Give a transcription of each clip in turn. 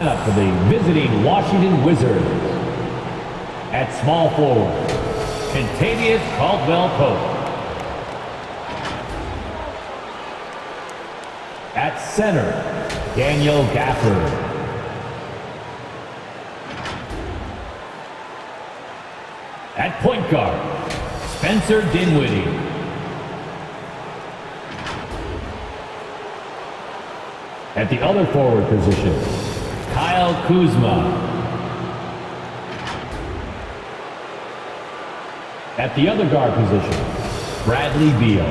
Up for the visiting Washington Wizards. At small forward, Kentavious Caldwell-Pope. At center, Daniel Gafford. At point guard, Spencer Dinwiddie. At the other forward position, Kyle Kuzma. At the other guard position, Bradley Beal.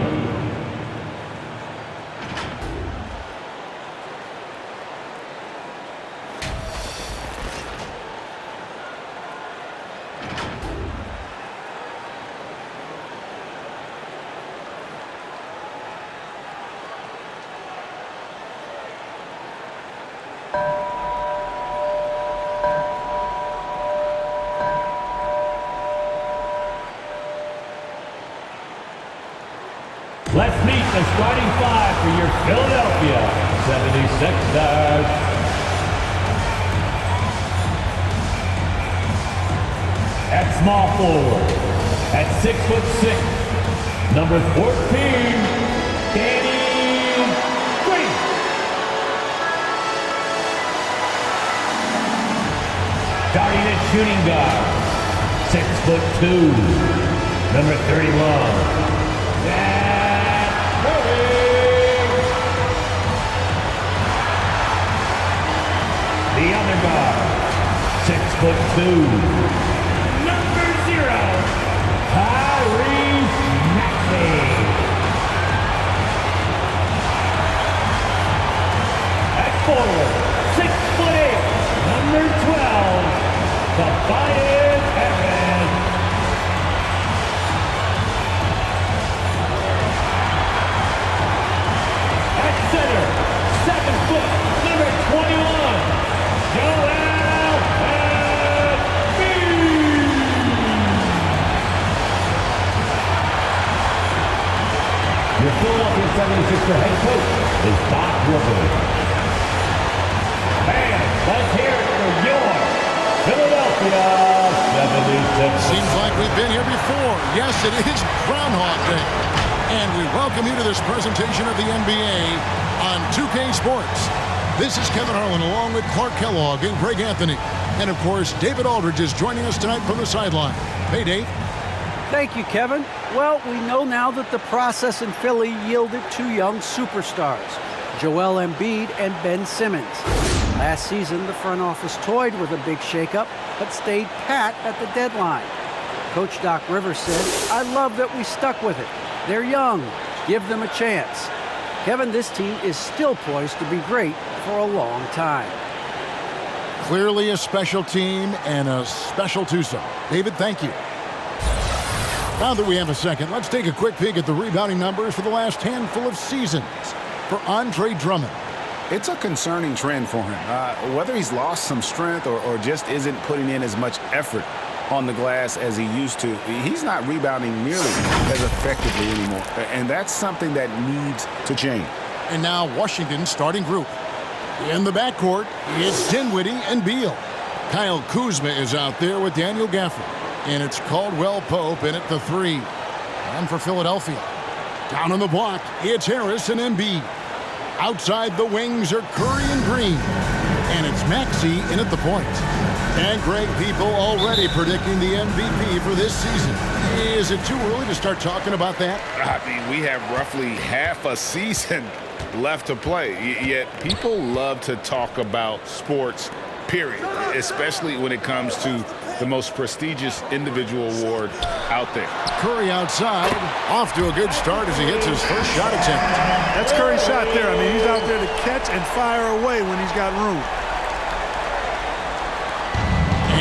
Let's meet the starting five for your Philadelphia 76ers. At small forward, at 6'6", number 14, Danny Green. Starting at shooting guard, 6'2", number 31. The other guard, 6'2", number 0, Tyrese Maxey. At forward, 6'8", number 12, Tobias Harris. At center, 7 foot, number 21. Your Philadelphia 76er head coach is Doc Rivers. And let's hear it for your Philadelphia 76ers. Seems like we've been here before. Yes, it is Groundhog Day. And we welcome you to this presentation of the NBA on 2K Sports. This is Kevin Harlan along with Clark Kellogg and Greg Anthony. And, of course, David Aldridge is joining us tonight from the sideline. Hey, Dave. Thank you, Kevin. Well, we know now that the process in Philly yielded two young superstars, Joel Embiid and Ben Simmons. Last season, the front office toyed with a big shakeup, but stayed pat at the deadline. Coach Doc Rivers said, "I love that we stuck with it. They're young. Give them a chance." Kevin, this team is still poised to be great for a long time. Clearly a special team and a special twosome. David, thank you. Now that we have a second, let's take a quick peek at the rebounding numbers for the last handful of seasons for Andre Drummond. It's a concerning trend for him. Whether he's lost some strength or just isn't putting in as much effort on the glass as he used to, he's not rebounding nearly as effectively anymore. And that's something that needs to change. And now Washington's starting group. In the backcourt, it's Dinwiddie and Beal. Kyle Kuzma is out there with Daniel Gafford. And it's Caldwell-Pope in at the 3. And for Philadelphia, down on the block, it's Harris and Embiid. Outside the wings are Curry and Green. And it's Maxey in at the point. And Greg, people already predicting the MVP for this season. Is it too early to start talking about that? I mean, we have roughly half a season left to play. Yet people love to talk about sports, period, especially when it comes to the most prestigious individual award out there. Curry outside, off to a good start as he hits his first shot attempt. That's Curry's shot there. I mean, he's out there to catch and fire away when he's got room.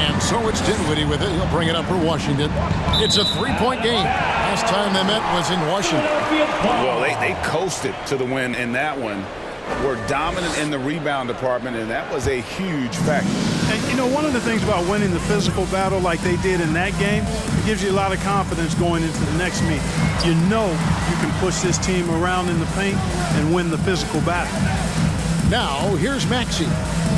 And so it's Dinwiddie with it. He'll bring it up for Washington. It's a three-point game. Last time they met was in Washington. Well, they coasted to the win in that one. Were dominant in the rebound department, and that was a huge factor. And, you know, one of the things about winning the physical battle like they did in that game, it gives you a lot of confidence going into the next meet. You know you can push this team around in the paint and win the physical battle. Now, here's Maxey.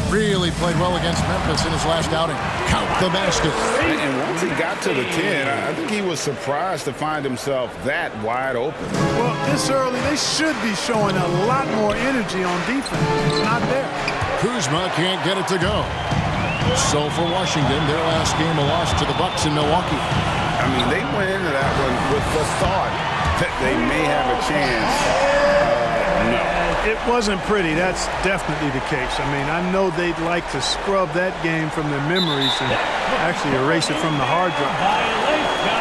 Really played well against Memphis in his last outing. Count the basket. And once he got to the 10, I think he was surprised to find himself that wide open. Well, this early, they should be showing a lot more energy on defense. It's not there. Kuzma can't get it to go. So for Washington, their last game a loss to the Bucks in Milwaukee. I mean, they went into that one with the thought that they may have a chance. No. It wasn't pretty. That's definitely the case. I mean, I know they'd like to scrub that game from their memories and actually erase it from the hard drive. Violation!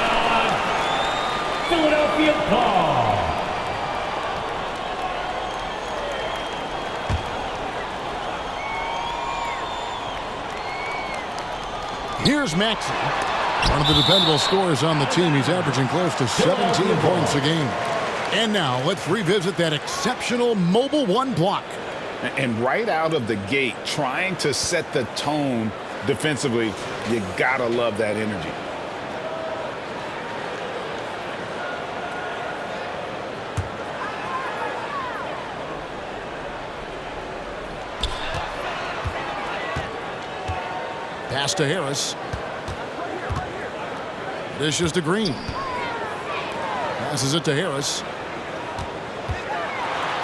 Philadelphia ball. Here's Maxey, one of the dependable scorers on the team. He's averaging close to 17 points a game. And now let's revisit that exceptional mobile one block. And right out of the gate, trying to set the tone defensively, you gotta love that energy. Pass to Harris. Dishes to Green. Passes it to Harris.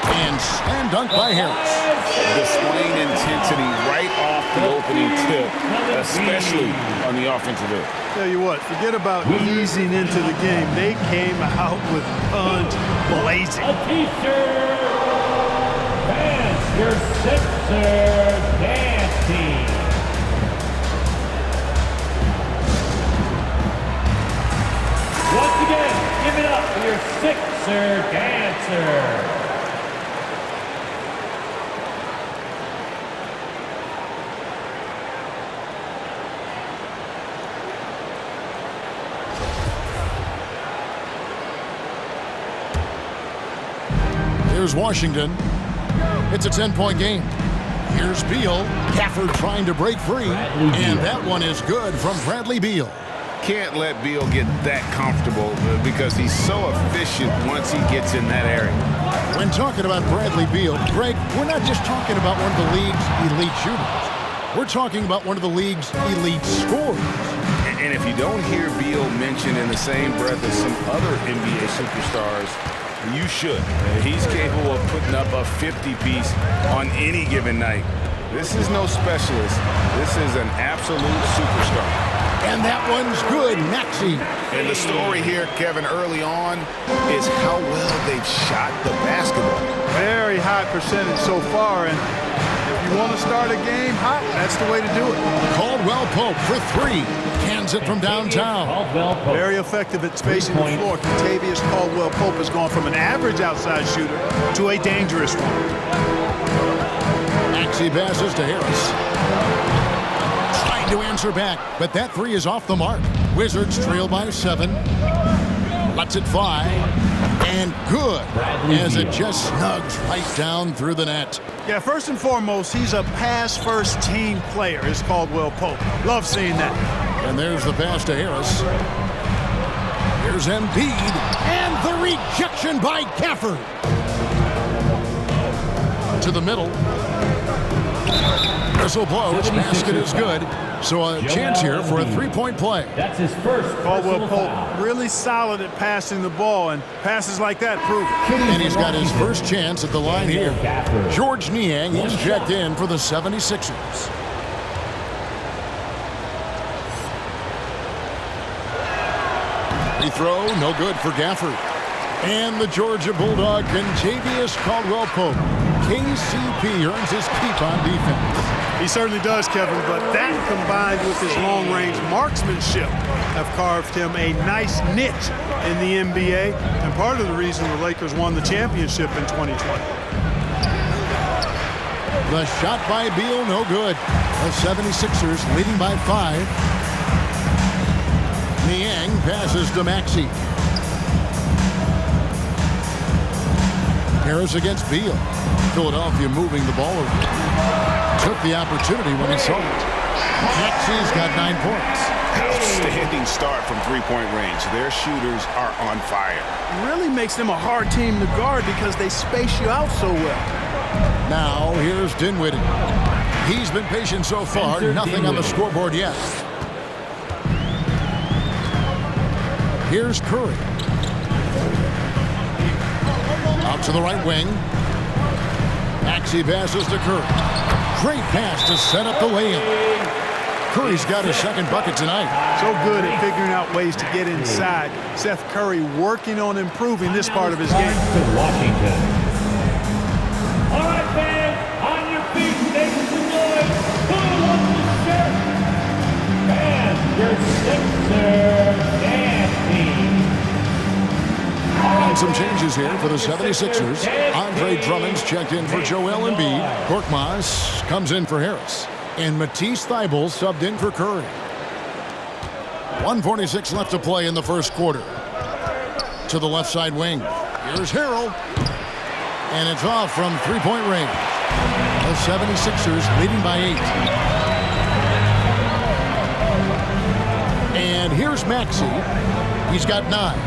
And slam dunk by Harris. Displaying intensity right off the opening tip, especially on the offensive end. Tell you what, forget about easing into the game. They came out with guns blazing. A t-shirt. Fans, your Sixers dance team. Once again, give it up for your Sixer dancer. Here's Washington. It's a 10-point game. Here's Beal. Gafford trying to break free. And that one is good from Bradley Beal. Can't let Beal get that comfortable because he's so efficient once he gets in that area. When talking about Bradley Beal, Greg, we're not just talking about one of the league's elite shooters. We're talking about one of the league's elite scorers. And if you don't hear Beal mentioned in the same breath as some other NBA superstars, you should. He's capable of putting up a 50-piece on any given night. This is no specialist. This is an absolute superstar. And that one's good, Maxey. And the story here, Kevin, early on is how well they've shot the basketball. Very high percentage so far, and if you want to start a game hot, that's the way to do it. Caldwell Pope for three. Cans it from downtown. Caldwell Pope. Very effective at spacing the floor. Contavious Caldwell Pope has gone from an average outside shooter to a dangerous one. Maxey passes to Harris. Trying to answer back, but that three is off the mark. Wizards trail by 7. Lets it fly. And good, as it just snugs right down through the net. Yeah, first and foremost, he's a pass-first team player, is Caldwell Pope. Love seeing that. And there's the pass to Harris. Here's Embiid. And the rejection by Gafford. To the middle. Whistle blows. Basket is good. So a chance here for a three-point play. That's his first. Caldwell Pope really solid at passing the ball, and passes like that prove it. And he's got his first chance at the line here. George Niang is checked in for the 76ers. Free throw, no good for Gafford. And the Georgia Bulldog, Contavious Caldwell Pope. KCP earns his keep on defense. He certainly does, Kevin, but that combined with his long-range marksmanship have carved him a nice niche in the NBA, and part of the reason the Lakers won the championship in 2020. The shot by Beal, no good. The 76ers leading by 5. Niang passes to Maxey. Harris against Beal. Philadelphia moving the ball around. Took the opportunity when he saw it. Maxey's got 9 points. Outstanding start from three-point range. Their shooters are on fire. Really makes them a hard team to guard because they space you out so well. Now, here's Dinwiddie. He's been patient so far. Nothing on the scoreboard yet. Here's Curry. Out to the right wing. Maxey passes to Curry. Great pass to set up the lay-in. Curry's got his second bucket tonight. So good at figuring out ways to get inside. Seth Curry working on improving this part of his game. To Washington. All right, fans, on your feet, make some noise. Who wants the shirt? And your Sixer dance team. And some changes here for the 76ers. Andre Drummond's checked in for Joel Embiid. Korkmaz comes in for Harris. And Matisse Thybulle subbed in for Curry. 1:46 left to play in the first quarter. To the left side wing. Here's Harrell. And it's off from three-point range. The 76ers leading by 8. And here's Maxey. He's got 9.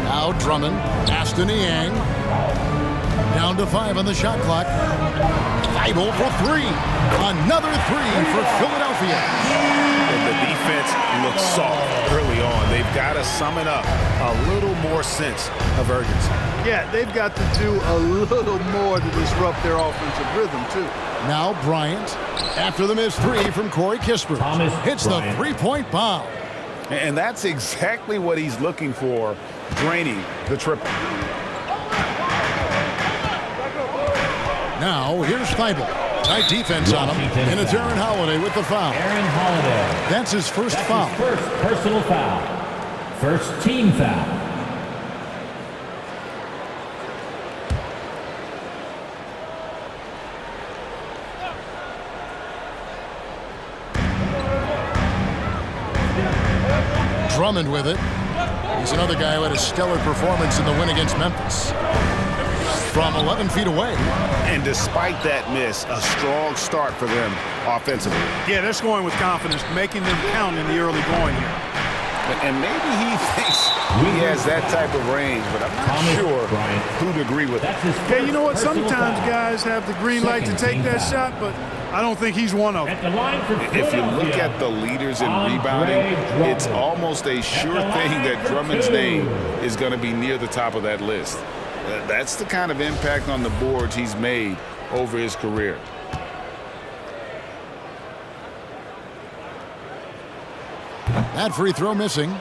Now Drummond. Aston Niang. Down to 5 on the shot clock. Thybulle for 3. Another 3 for Philadelphia. And the defense looks soft early on. They've got to sum it up. A little more sense of urgency. Yeah, they've got to do a little more to disrupt their offensive rhythm, too. Now Bryant, after the missed 3 from Corey Kispert, hits the three-point bomb. And that's exactly what he's looking for, draining the triple. Now, here's Thybulle. Tight defense on him. And it's Aaron Holiday with the foul. Aaron Holiday. That's his first foul. His first personal foul. First team foul. Drummond with it. He's another guy who had a stellar performance in the win against Memphis. From 11 feet away. And despite that miss, a strong start for them offensively. Yeah, they're scoring with confidence, making them count in the early going here. And maybe he thinks he has that type of range, but I'm not sure who'd agree with it. Yeah, you know what? Sometimes guys have the green light to take that shot, but I don't think he's one of them. If you look at the leaders in rebounding, it's almost a sure thing that Drummond's name is going to be near the top of that list. That's the kind of impact on the boards he's made over his career. That free throw missing.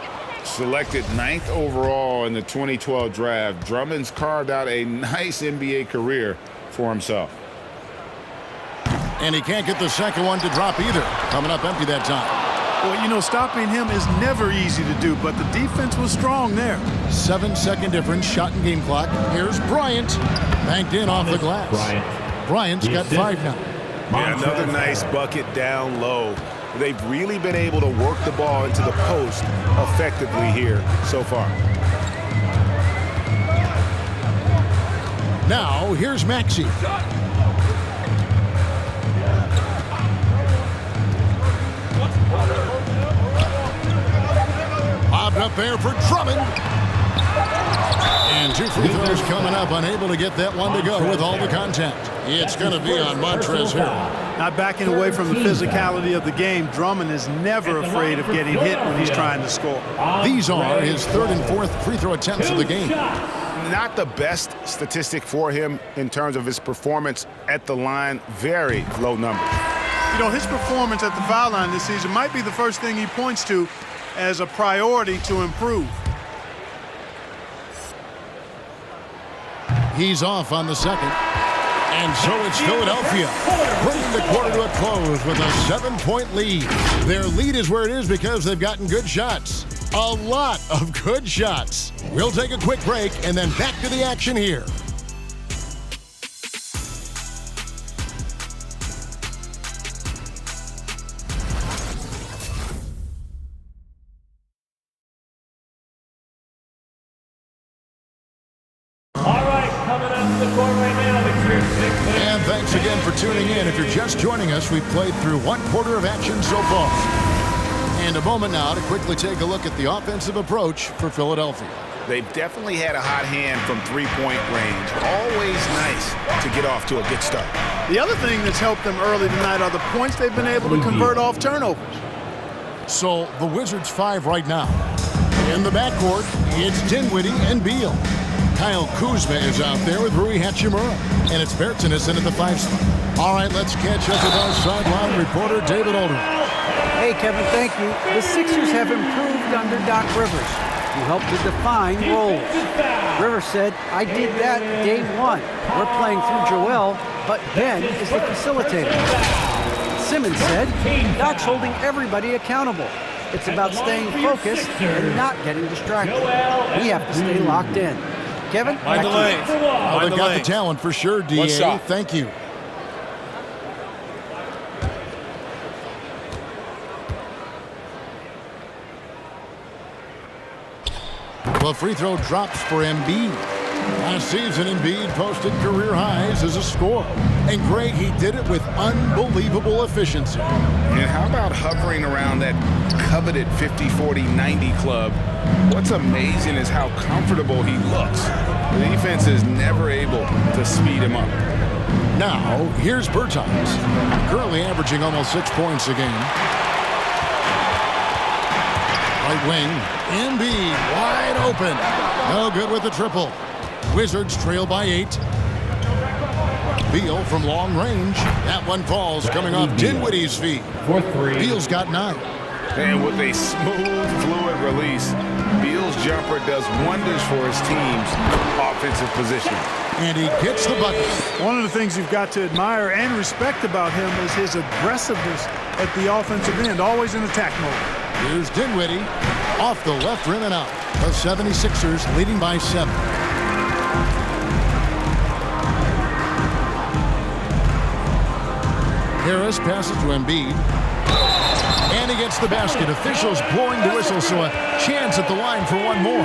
Selected 9th overall in the 2012 draft, Drummond's carved out a nice NBA career for himself. And he can't get the second one to drop either. Coming up empty that time. Well, you know, stopping him is never easy to do, but the defense was strong there. 7-second difference, shot and game clock. Here's Bryant. Banked in off the glass. Bryant's got 5 now. Yeah, another nice bucket down low. They've really been able to work the ball into the post effectively here so far. Now, here's Maxey. Bobbed up there for Drummond. And 2 free throws coming up, unable to get that one to go with all the contact. It's going to be on Montrezl Harrell. Not backing away from the physicality of the game, Drummond is never afraid of getting hit when he's trying to score. These are his 3rd and 4th free throw attempts of the game. Not the best statistic for him in terms of his performance at the line. Very low number. You know, his performance at the foul line this season might be the first thing he points to as a priority to improve. He's off on the second. And so it's Philadelphia, bringing the quarter to a close with a 7-point lead. Their lead is where it is because they've gotten good shots. A lot of good shots. We'll take a quick break and then back to the action here. All right, coming up to the court right now, it's your And thanks again for tuning in. If you're just joining us, we've played through one quarter of action so far. And a moment now to quickly take a look at the offensive approach for Philadelphia. They've definitely had a hot hand from three-point range. Always nice to get off to a good start. The other thing that's helped them early tonight are the points they've been able to convert off turnovers. So the Wizards 5 right now. In the backcourt, it's Dinwiddie and Beal. Kyle Kuzma is out there with Rui Hachimura. And it's Bertans in at the 5 spot. All right, let's catch up with our sideline reporter, David Aldridge. Hey, Kevin, thank you. The Sixers have improved under Doc Rivers, who helped to define roles. Rivers said, I did that day one. We're playing through Joel, but Ben is the facilitator. Simmons said, Doc's holding everybody accountable. It's about staying focused and not getting distracted. We have to stay locked in. Kevin, back to you. They got the talent for sure, D.A. Thank you. The free throw drops for Embiid. Last season, Embiid posted career highs as a scorer. And Greg, he did it with unbelievable efficiency. And how about hovering around that coveted 50-40-90 club? What's amazing is how comfortable he looks. The defense is never able to speed him up. Now, here's Bertans, currently averaging almost 6 points a game. Right wing, Embiid wide open. No good with the triple. Wizards trail by 8. Beal from long range. That one falls, coming off Dinwiddie's feet. Beal's got 9. And with a smooth, fluid release, Beal's jumper does wonders for his team's offensive position. And he gets the bucket. One of the things you've got to admire and respect about him is his aggressiveness at the offensive end, always in attack mode. Here's Dinwiddie off the left rim and out. The 76ers leading by 7. Harris passes to Embiid. And he gets the basket. Officials blowing the whistle, so a chance at the line for one more.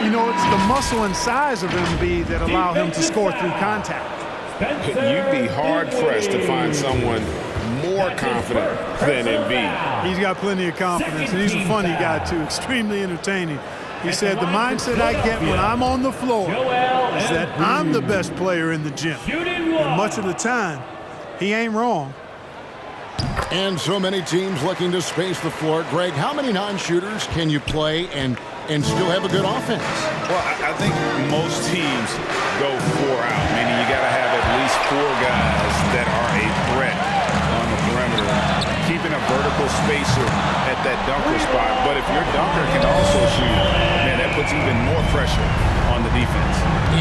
You know, it's the muscle and size of Embiid that allow him to score through contact. You'd be hard-pressed to find someone more confident than Embiid. He's got plenty of confidence, and he's a funny guy, too. Extremely entertaining. He said, the mindset I get when I'm on the floor is that I'm the best player in the gym. And much of the time, he ain't wrong. And so many teams looking to space the floor. Greg, how many non-shooters can you play and still have a good offense? Well, I think most teams go 4 out, meaning you got to have at least 4 guys that are a threat on the perimeter, keeping a vertical spacer at that dunker spot. But if your dunker can also shoot, man, that puts even more pressure on the defense.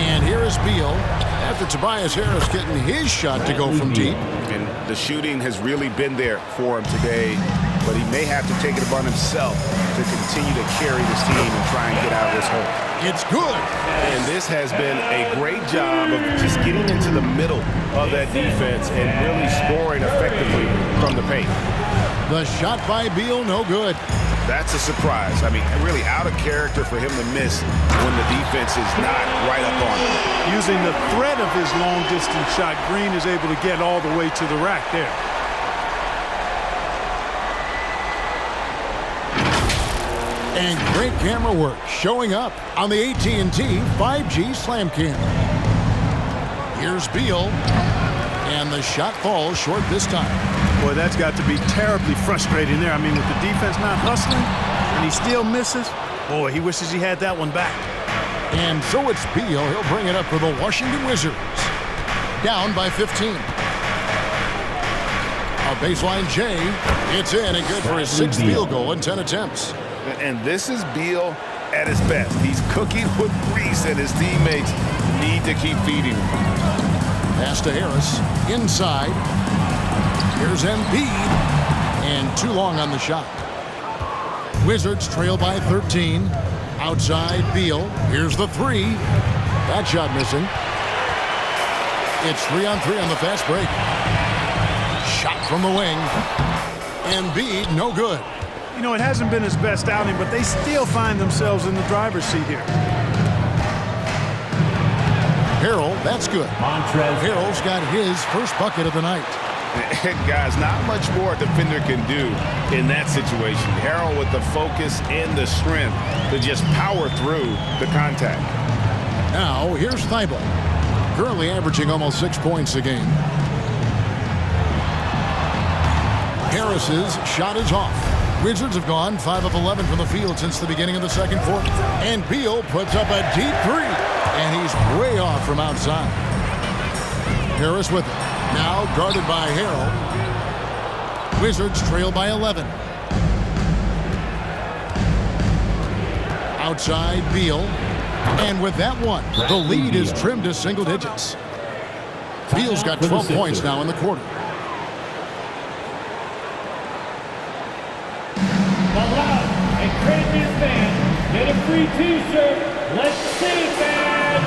And here is Beal after Tobias Harris getting his shot to go from deep. And the shooting has really been there for him today, but he may have to take it upon himself to continue to carry this team and try and get out of this hole. It's good. And this has been a great job of just getting into the middle of that defense and really scoring effectively from the paint. The shot by Beal, no good. That's a surprise. I mean, really out of character for him to miss when the defense is not right up on him. Using the threat of his long-distance shot, Green is able to get all the way to the rack there. And great camera work showing up on the AT&T 5G Slam Cam. Here's Beal, and the shot falls short this time. Boy, that's got to be terribly frustrating there. I mean, with the defense not hustling, and he still misses, boy, he wishes he had that one back. And so it's Beal. He'll bring it up for the Washington Wizards. Down by 15. A baseline J. It's in and good for his 6th field goal in 10 attempts. And this is Beal at his best. He's cooking with grease, and his teammates need to keep feeding him. Pass to Harris. Inside. Here's Embiid. And too long on the shot. Wizards trail by 13. Outside Beal. Here's the 3. That shot missing. It's 3-on-3 on the fast break. Shot from the wing. Embiid, no good. You know, it hasn't been his best outing, but they still find themselves in the driver's seat here. Harrell, that's good. Harrell's got his first bucket of the night. And guys, not much more a defender can do in that situation. Harrell with the focus and the strength to just power through the contact. Now, here's Thibault, currently averaging almost 6 points a game. Harris's shot is off. Wizards have gone 5 of 11 from the field since the beginning of the second quarter. And Beal puts up a deep three, and he's way off from outside. Harris with it. Now guarded by Harrell. Wizards trail by 11. Outside Beal. And with that one, the lead is trimmed to single digits. Beal's got 12 points now in the quarter. And crazy fan, get a free t-shirt. Let's see, man.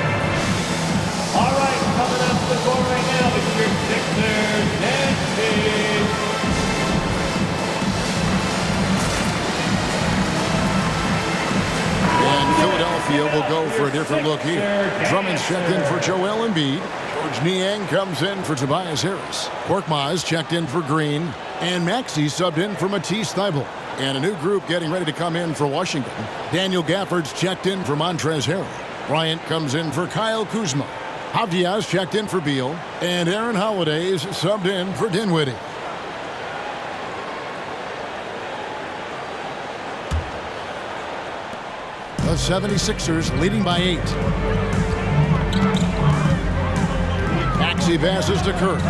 All right, coming up the floor right now, it's your Sixers and team. And Philadelphia will go for a different look here. Drummond's checked in for Joel Embiid. George Niang comes in for Tobias Harris. Korkmaz checked in for Green. And Maxey subbed in for Matisse Thybulle. And a new group getting ready to come in for Washington. Daniel Gafford's checked in for Montrezl Harrell. Bryant comes in for Kyle Kuzma. Avdia's checked in for Beal. And Aaron Holiday's subbed in for Dinwiddie. The 76ers leading by 8. Maxey passes to Curry.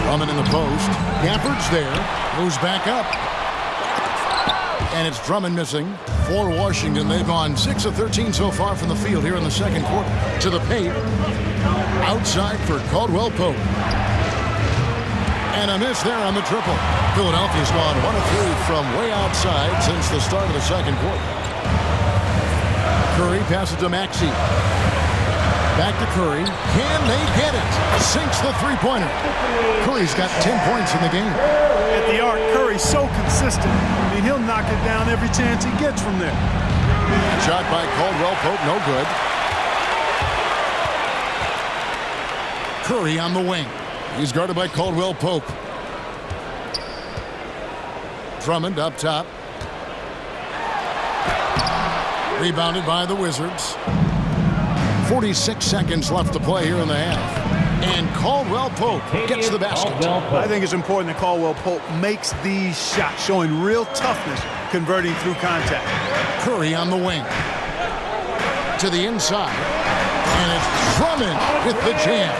Drummond in the post. Gafford's there. Moves back up. And it's Drummond missing. For Washington, they've gone 6 of 13 so far from the field here in the second quarter. To the paint. Outside for Caldwell Pope. And a miss there on the triple. Philadelphia's gone 1 of 3 from way outside since the start of the second quarter. Curry passes to Maxey. Back to Curry. Can they get it? Sinks the three-pointer. Curry's got 10 points in the game. At the arc, Curry's so consistent. I mean, he'll knock it down every chance he gets from there. Shot by Caldwell Pope, no good. Curry on the wing. He's guarded by Caldwell Pope. Drummond up top. Rebounded by the Wizards. 46 seconds left to play here in the half. And Caldwell Pope gets the basket. I think it's important that Caldwell Pope makes these shots, showing real toughness, converting through contact. Curry on the wing. To the inside. And it's Drummond with the jam.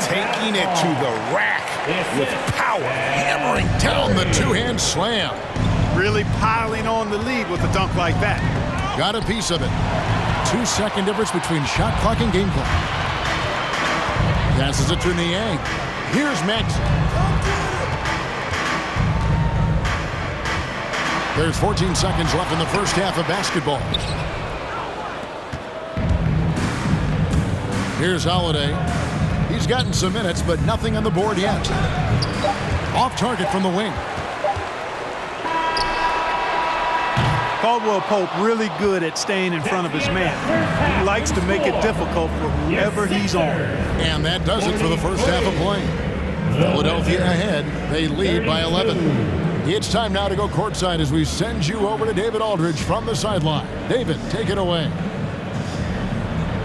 Taking it to the rack with power. Hammering down the two-hand slam. Really piling on the lead with a dunk like that. Got a piece of it. 2-second difference between shot clock and game clock. Passes it to Niang. Here's Maxey. There's 14 seconds left in the first half of basketball. Here's Holiday. He's gotten some minutes, but nothing on the board yet. Off target from the wing. Caldwell Pope really good at staying in front of his man. He likes to make it difficult for whoever he's on. And that does it for the first half of play. Philadelphia ahead. They lead by 11. It's time now to go courtside as we send you over to David Aldridge from the sideline. David, take it away.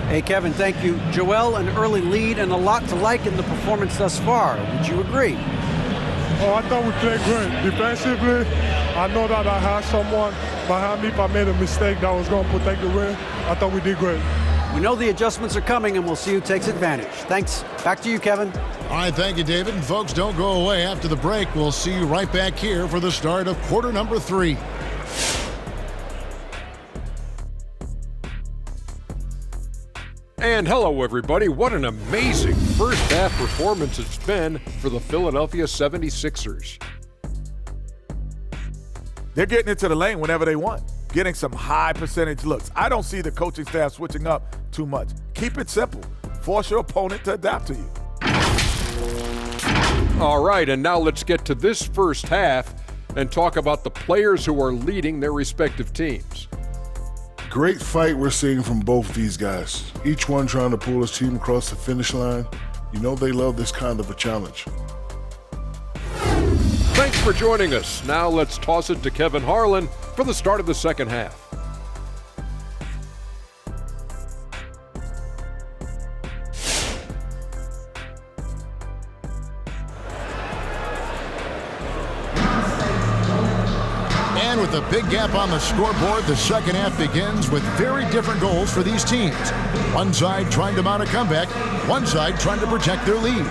Hey, Kevin, thank you. Joel, an early lead and a lot to like in the performance thus far. Would you agree? Oh, I thought we played great. Defensively, I know that I had someone behind me. If I made a mistake that was going to protect the rim, I thought we did great. We know the adjustments are coming, and we'll see who takes advantage. Thanks. Back to you, Kevin. All right, thank you, David. And folks, don't go away. After the break, we'll see you right back here for the start of quarter number 3. And hello, everybody. What an amazing first half performance it's been for the Philadelphia 76ers. They're getting into the lane whenever they want, getting some high percentage looks. I don't see the coaching staff switching up too much. Keep it simple. Force your opponent to adapt to you. All right, and now let's get to this first half and talk about the players who are leading their respective teams. Great fight we're seeing from both these guys. Each one trying to pull his team across the finish line. You know they love this kind of a challenge. Thanks for joining us. Now let's toss it to Kevin Harlan for the start of the second half. And with a big gap on the scoreboard, the second half begins with very different goals for these teams. One side trying to mount a comeback, one side trying to protect their lead.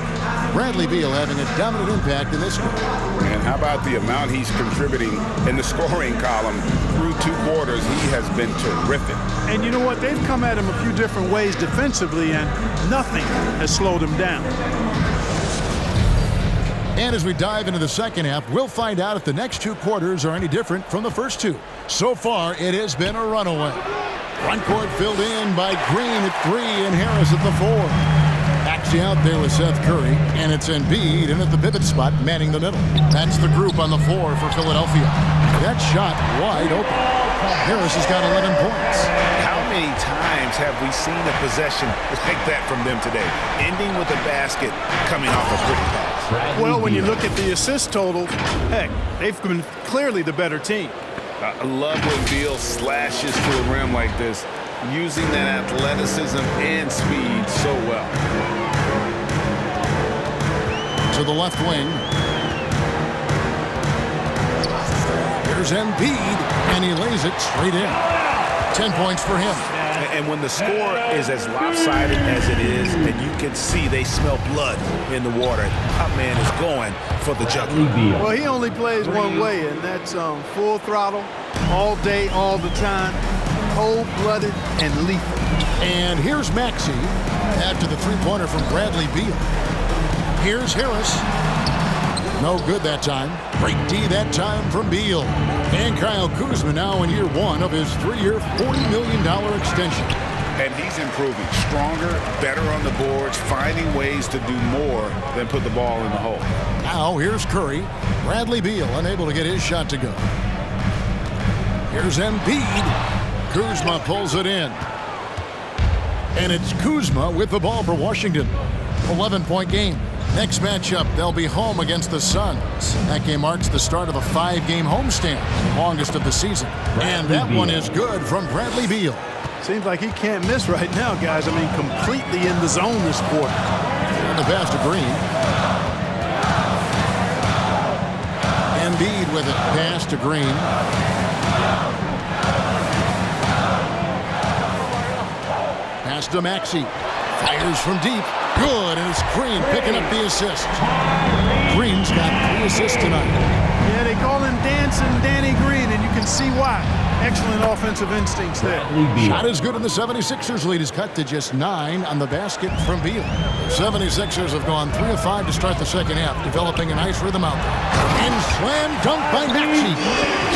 Bradley Beal having a dominant impact in this game. And how about the amount he's contributing in the scoring column through 2 quarters? He has been terrific. And you know what? They've come at him a few different ways defensively, and nothing has slowed him down. And as we dive into the second half, we'll find out if the next 2 quarters are any different from the first 2. So far, it has been a runaway. Front court filled in by Green at 3 and Harris at the 4. Maxey out there with Seth Curry, and it's Embiid in at the pivot spot, manning the middle. That's the group on the floor for Philadelphia. That shot wide open. Harris has got 11 points. How many times have we seen a possession like that from them today, ending with a basket coming off a pretty pass? Well, when you look at the assist total, heck, they've been clearly the better team. I love when Beal slashes to the rim like this, using that athleticism and speed so well. To the left wing. Here's Embiid, and he lays it straight in. 10 points for him. And when the score is as lopsided as it is, and you can see they smell blood in the water, top man is going for the jugular. Well, he only plays one way, and that's full throttle, all day, all the time, cold-blooded and lethal. And here's Maxey after the three-pointer from Bradley Beal. Here's Harris. No good that time. Great D that time from Beal. And Kyle Kuzma now in year 1 of his 3-year, $40 million extension. And he's improving. Stronger, better on the boards, finding ways to do more than put the ball in the hole. Now here's Curry. Bradley Beal unable to get his shot to go. Here's Embiid. Kuzma pulls it in. And it's Kuzma with the ball for Washington. 11-point game. Next matchup, they'll be home against the Suns. That game marks the start of a 5-game homestand, the longest of the season. And that one is good from Bradley Beal. Seems like he can't miss right now, guys. I mean, completely in the zone this quarter. And the pass to Green. Embiid with it. Pass to Green. Pass to Maxey. Fires from deep. Good, and it's Green picking up the assist. Green's got 3 assists tonight. Yeah, they call him Dancing Danny Green, and you can see why. Excellent offensive instincts there. Shot is good, and the 76ers lead is cut to just 9 on the basket from Beal. The 76ers have gone 3 of 5 to start the second half, developing a nice rhythm out there. And slam dunk by Maxey.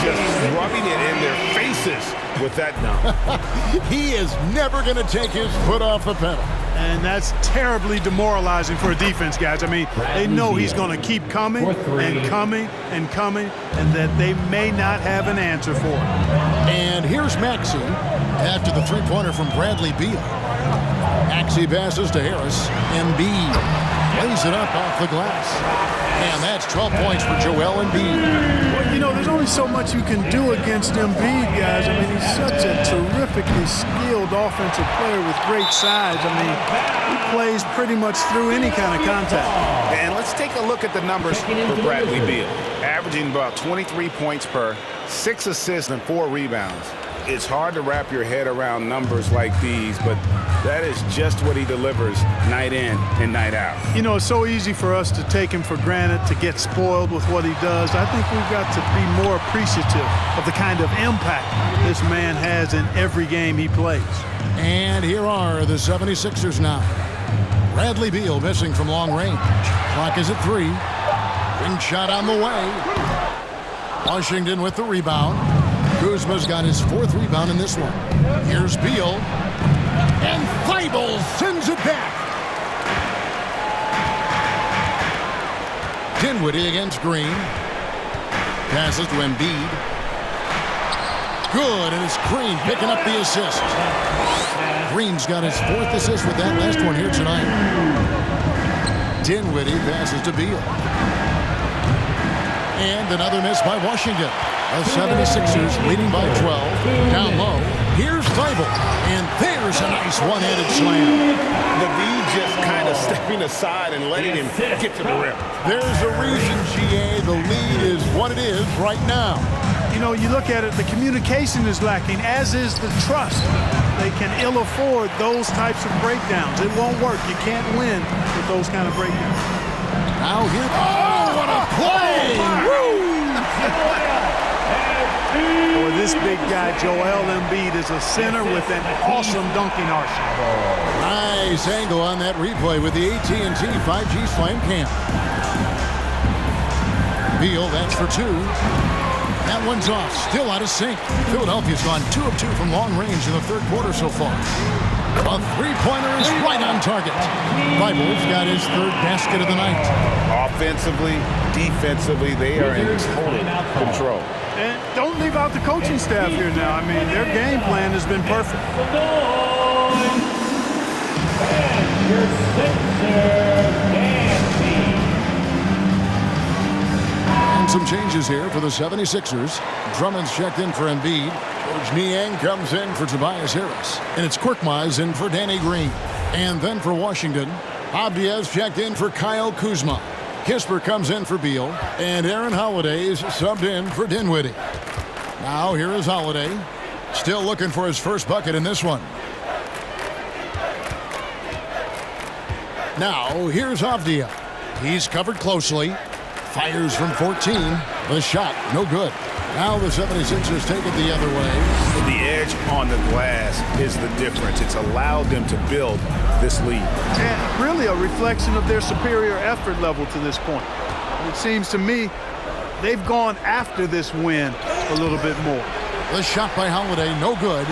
Just rubbing it in their faces with that dunk. He is never going to take his foot off the pedal. And that's terribly demoralizing for a defense, guys. I mean, they know he's going to keep coming and coming and coming, and that they may not have an answer for it. And here's Maxey after the three-pointer from Bradley Beal. Maxey passes to Harris. Embiid lays it up off the glass. And that's 12 points for Joel Embiid. Well, you know, there's only so much you can do against Embiid, guys. I mean, he's such a terrifically skilled offensive player with great size. I mean, he plays pretty much through any kind of contact. And let's take a look at the numbers for Bradley Beal. Averaging about 23 points per, 6 assists and 4 rebounds. It's hard to wrap your head around numbers like these, but that is just what he delivers night in and night out. You know, it's so easy for us to take him for granted, to get spoiled with what he does. I think we've got to be more appreciative of the kind of impact this man has in every game he plays. And here are the 76ers now. Bradley Beal missing from long range. Clock is at 3. Ring shot on the way. Washington with the rebound. Kuzma's got his 4th rebound in this one. Here's Beal. And Thibault sends it back. Dinwiddie against Green. Passes to Embiid. good, and it's Green picking up the assist. Green's got his 4th assist with that last one here tonight. Dinwiddie passes to Beal. And another miss by Washington. The 76ers leading by 12. Down low. Here's Thibault. And there's a nice one-handed slam. The V just kind of stepping aside and letting him get to the rim. There's a reason, GA, the lead is what it is right now. You know, you look at it, the communication is lacking, as is the trust. They can ill afford those types of breakdowns. It won't work. You can't win with those kind of breakdowns. Now here, oh, what a play! Woo! Boy, this big guy, Joel Embiid, is a center with an awesome dunking arsenal. Nice angle on that replay with the AT&T 5G Slam Cam. Beal, that's for 2. That one's off, still out of sync. Philadelphia's gone 2 of 2 from long range in the 3rd quarter so far. A 3-pointer is right on target. Thibault's got his 3rd basket of the night. Offensively, defensively, they are in total control. And don't leave out the coaching staff here now. I mean, their game plan has been perfect. And some changes here for the 76ers. Drummond's checked in for Embiid. Coach Niang comes in for Tobias Harris. And it's Korkmaz in for Danny Green. And then for Washington, Abdias checked in for Kyle Kuzma. Kisper comes in for Beal. And Aaron Holiday's subbed in for Dinwiddie. Now here is Holiday. Still looking for his first bucket in this one. Now here's Avdia. He's covered closely. Fires from 14. The shot, no good. Now the 76ers take it the other way. The edge on the glass is the difference. It's allowed them to build this lead. And really a reflection of their superior effort level to this point. It seems to me they've gone after this win a little bit more. The shot by Holiday, no good.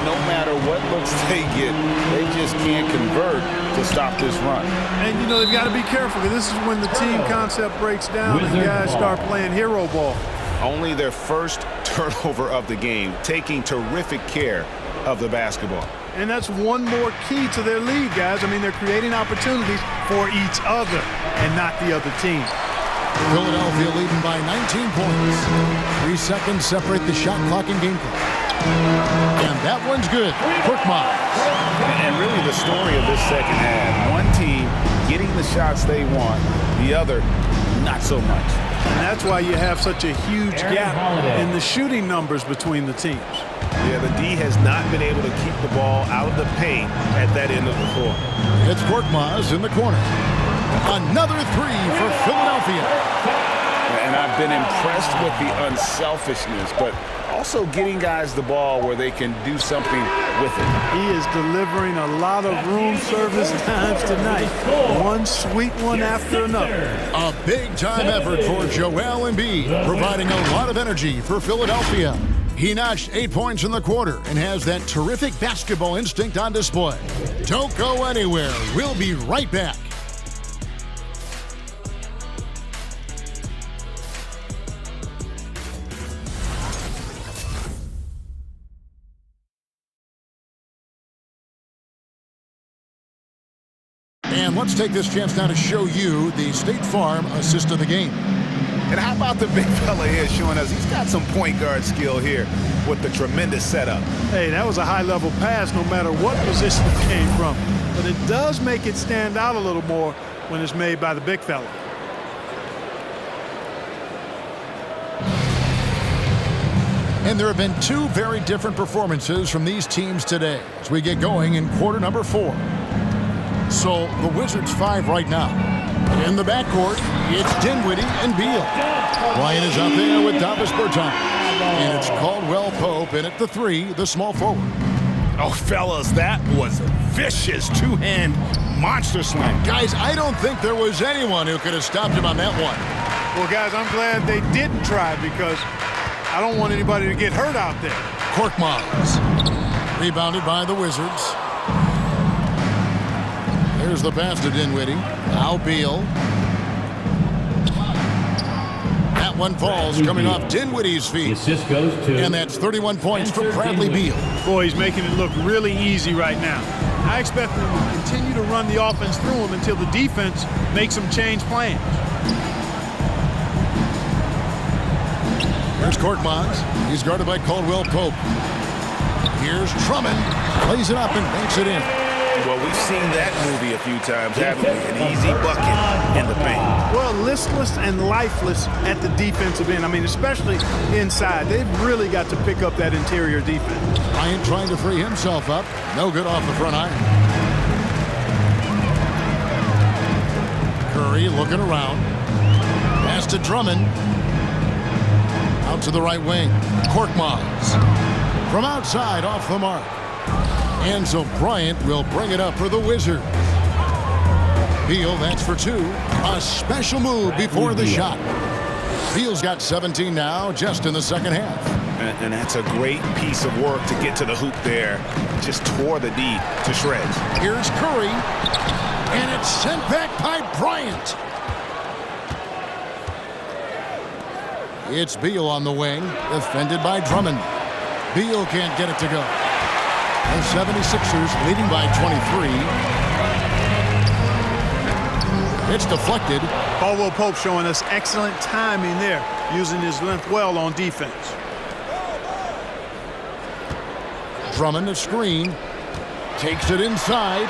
No matter what looks they get, they just can't convert to stop this run. And, you know, they've got to be careful because this is when the team concept breaks down and guys start playing hero ball. Only their first turnover of the game, taking terrific care of the basketball. And that's one more key to their lead, guys. I mean, they're creating opportunities for each other and not the other team. Philadelphia leading by 19 points. 3 seconds separate the shot clock and game clock. And that one's good. Korkmaz. And really the story of this second half, one team getting the shots they want, the other not so much. And that's why you have such a huge gap in the shooting numbers between the teams. Yeah, the D has not been able to keep the ball out of the paint at that end of the court. It's Korkmaz in the corner. Another 3 for Philadelphia. And I've been impressed with the unselfishness, but also getting guys the ball where they can do something with it. He is delivering a lot of room service times tonight. One sweet one after another. A big-time effort for Joel Embiid, providing a lot of energy for Philadelphia. He notched 8 points in the quarter and has that terrific basketball instinct on display. Don't go anywhere. We'll be right back. And let's take this chance now to show you the State Farm assist of the game. And how about the big fella here showing us he's got some point guard skill here with the tremendous setup. Hey, that was a high-level pass no matter what position it came from. But it does make it stand out a little more when it's made by the big fella. And there have been 2 very different performances from these teams today as we get going in quarter number 4. So the Wizards 5 right now. In the backcourt, it's Dinwiddie and Beal. Ryan is out there with Davis Bertans. And it's Caldwell Pope in at the 3, the small forward. Oh, fellas, that was a vicious two-hand monster slam. Guys, I don't think there was anyone who could have stopped him on that one. Well, guys, I'm glad they didn't try because I don't want anybody to get hurt out there. Korkmaz. Rebounded by the Wizards. There's the pass to Dinwiddie. Now Beal. That one falls coming off Dinwiddie's The feet. assist goes to... And that's 31 points for Bradley Beal. Boy, he's making it look really easy right now. I expect them to continue to run the offense through him until the defense makes them change plans. Here's Korkmaz. He's guarded by Caldwell Pope. Here's Drummond. Plays it up and banks it in. Well, we've seen that movie a few times, haven't we? An easy bucket in the paint. Well, listless and lifeless at the defensive end. I mean, especially inside. They've really got to pick up that interior defense. Bryant trying to free himself up. No good off the front iron. Curry looking around. Pass to Drummond. Out to the right wing. Korkmaz. From outside, off the mark. And so Bryant will bring it up for the Wizards. Beal, that's for two. A special move before the shot. Beal's got 17 now, just in the second half. And that's a great piece of work to get to the hoop there. Just tore the D to shreds. Here's Curry. And it's sent back by Bryant. It's Beal on the wing, defended by Drummond. Beal can't get it to go. The 76ers leading by 23. It's deflected. Caldwell Pope showing us excellent timing there, using his length well on defense. Drummond a screen. Takes it inside.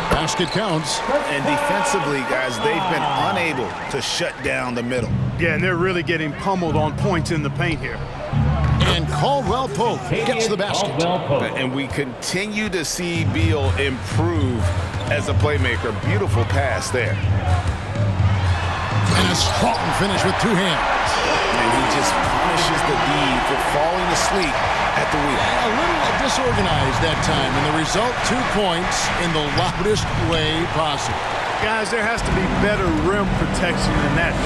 Basket counts. And defensively, guys, they've been unable to shut down the middle. Yeah, and they're really getting pummeled on points in the paint here. And Caldwell Pope gets the basket. And we continue to see Beal improve as a playmaker. Beautiful pass there. And a strong finish with two hands. And he just punishes the D for falling asleep at the wheel. A little disorganized that time, and the result, 2 points in the loudest way possible. Guys, there has to be better rim protection than that.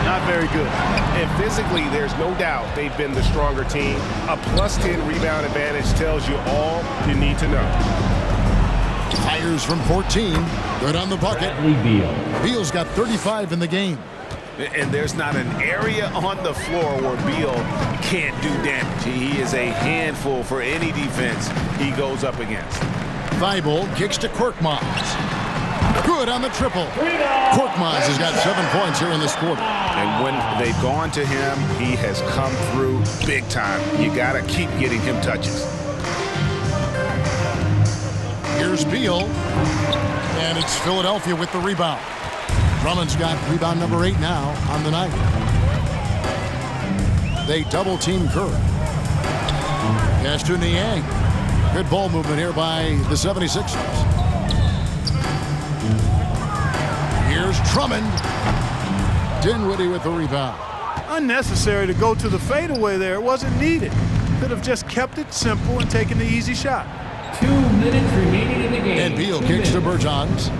Not very good. And physically, there's no doubt they've been the stronger team. A +10 rebound advantage tells you all you need to know. Fires from 14. Good on the bucket. Beal's got 35 in the game. And there's not an area on the floor where Beal can't do damage. He is a handful for any defense he goes up against. Thibault kicks to Korkmaz. Good on the triple. Korkmaz has got 7 points here in this quarter. And when they've gone to him, he has come through big time. You got to keep getting him touches. Here's Beal. And it's Philadelphia with the rebound. Drummond's got rebound number 8 now on the night. They double-team Curry. Pass to Niang. Good ball movement here by the 76ers. Here's Drummond. Dinwiddie with the rebound. Unnecessary to go to the fadeaway there. It wasn't needed. Could have just kept it simple and taken the easy shot. 2 minutes remaining in the game. And Beal kicks to Bertans.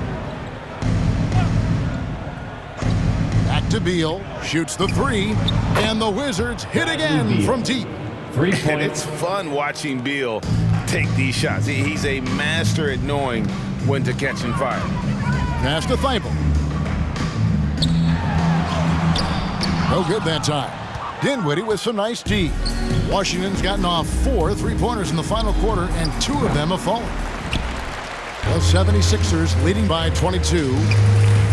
Back to Beal. Shoots the 3. And the Wizards hit again from deep. 3 points. And it's fun watching Beal take these shots. He's a master at knowing when to catch and fire. Pass to Thibault. No good that time. Dinwiddie with some nice D. Washington's gotten off 4 3-pointers in the final quarter, and 2 of them have fallen. The 76ers leading by 22.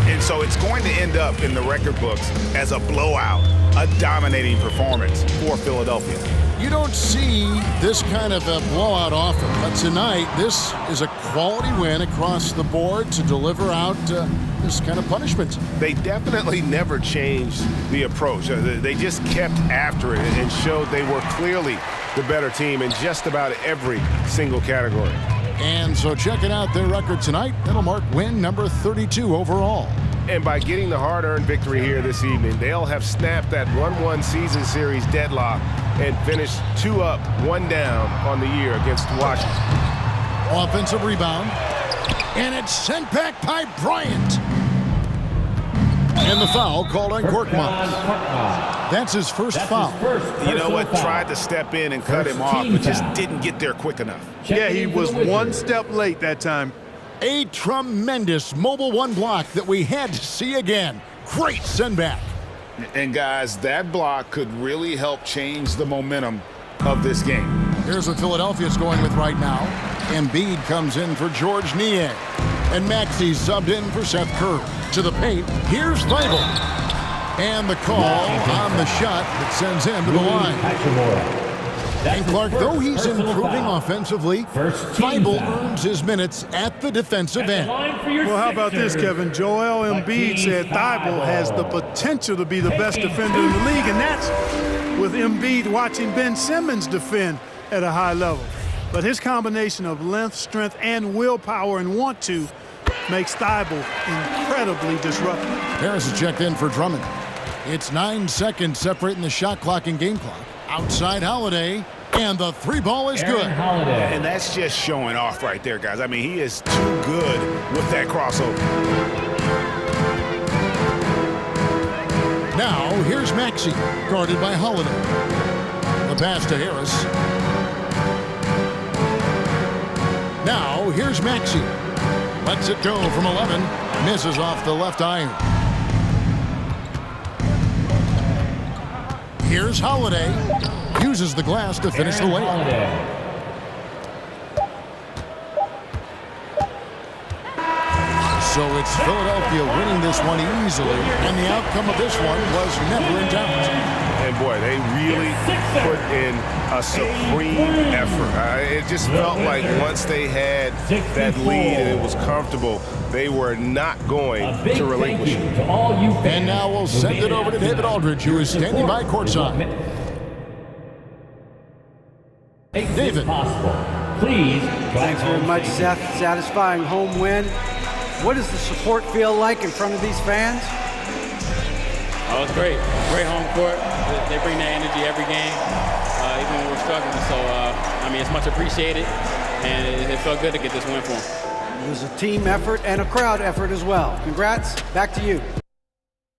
And so it's going to end up in the record books as a blowout, a dominating performance for Philadelphia. You don't see this kind of a blowout often, but tonight this is a quality win across the board to deliver out this kind of punishment. They definitely never changed the approach. They just kept after it and showed they were clearly the better team in just about every single category. And so checking out their record tonight, that'll mark win number 32 overall. And by getting the hard-earned victory here this evening, they'll have snapped that 1-1 season series deadlock and finished 2 up, 1 down on the year against Washington. Offensive rebound. And it's sent back by Bryant. And the foul called on Korkmaz. That's his first foul. You know what? Tried to step in and cut him off, but just didn't get there quick enough. Yeah, he was 1 step late that time. A tremendous Mobile One block that we had to see again. Great send back. And guys, that block could really help change the momentum of this game. Here's what Philadelphia's going with right now. Embiid comes in for George Niang. And Maxey subbed in for Seth Curry. To the paint, here's Thibault. And the call on the shot that sends him to the line. And Clark, though he's improving offensively, Thibault earns his minutes at the defensive end. Well, how about this, Kevin? Joel Embiid said Thibault has the potential to be the best defender in the league, and that's with Embiid watching Ben Simmons defend at a high level. But his combination of length, strength, and willpower and want to makes Thibault incredibly disruptive. Harris is checked in for Drummond. It's 9 seconds separating the shot clock and game clock. Outside Holiday, and the three ball is good. And that's just showing off right there, guys. I mean, he is too good with that crossover. Now, here's Maxey, guarded by Holiday. The pass to Harris. Now, here's Maxey. Lets it go from 11. Misses off the left iron. Here's Holiday. Uses the glass to finish the layup. So it's Philadelphia winning this one easily, and the outcome of this one was never in doubt. And boy, they really put in a supreme effort. It just felt like once they had that lead and it was comfortable, they were not going to relinquish it. And now we'll send it over to David Aldridge, who is standing by courtside. David. Please. Thanks very much, Seth. Satisfying home win. What does the support feel like in front of these fans? Oh, it's great. Great home court. They bring that energy every game, even when we're struggling. So, I mean, it's much appreciated, and it felt good to get this win for them. It was a team effort and a crowd effort as well. Congrats. Back to you.